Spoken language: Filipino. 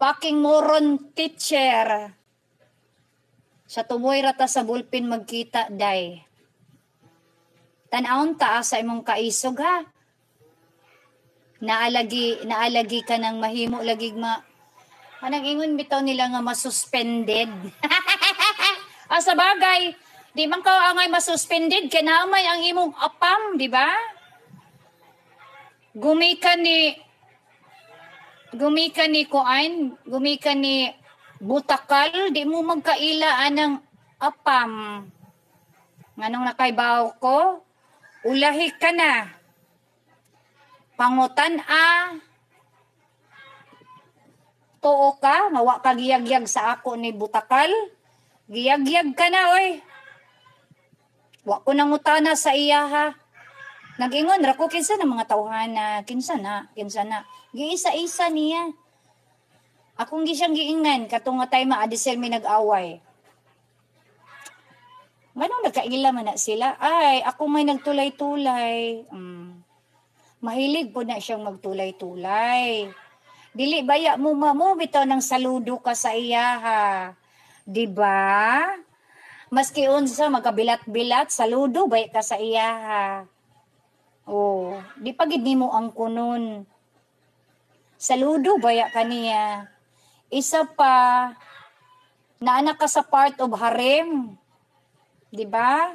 Fucking moron teacher. Sa tumoy rata sa bulpin magkita, day. Tanawon ta sa imong kaisog, ha? Naalagi ka ng mahimo lagig anang ingon bitaw nila nga masuspended. Sa bagay, di man ka angay masuspended, kinamay ang imong apam, di ba? Gumikan ni butakal, di mo magkailaan ng apam. Nganong nakaibaw ko, ulahi ka na. Pangutan tuo ka, nga wa ka giyagyag sa ako ni butakal. Giyagyag ka na, oy. Wa ko nangutana sa iya, ha. Nag-ingon ra ko kinsa na mga tawhana, kinsa na. Giisa-isa niya. Akong siyang giingan katong nga tay maadisel mi nag-away. Nganong nagkaila man na sila? Ay, ako may nagtulay-tulay. Mahilig po na siyang magtulay-tulay. Dili baya mo bitaw ng saludo ka sa iya, ha. Diba? Maski unsa magabilat-bilat, saludo baya ka sa iya, ha. Oh, di pagid nimo ang kunon. Saludo baya kaniya. Isa pa, naanak ka sa part of harem. Diba?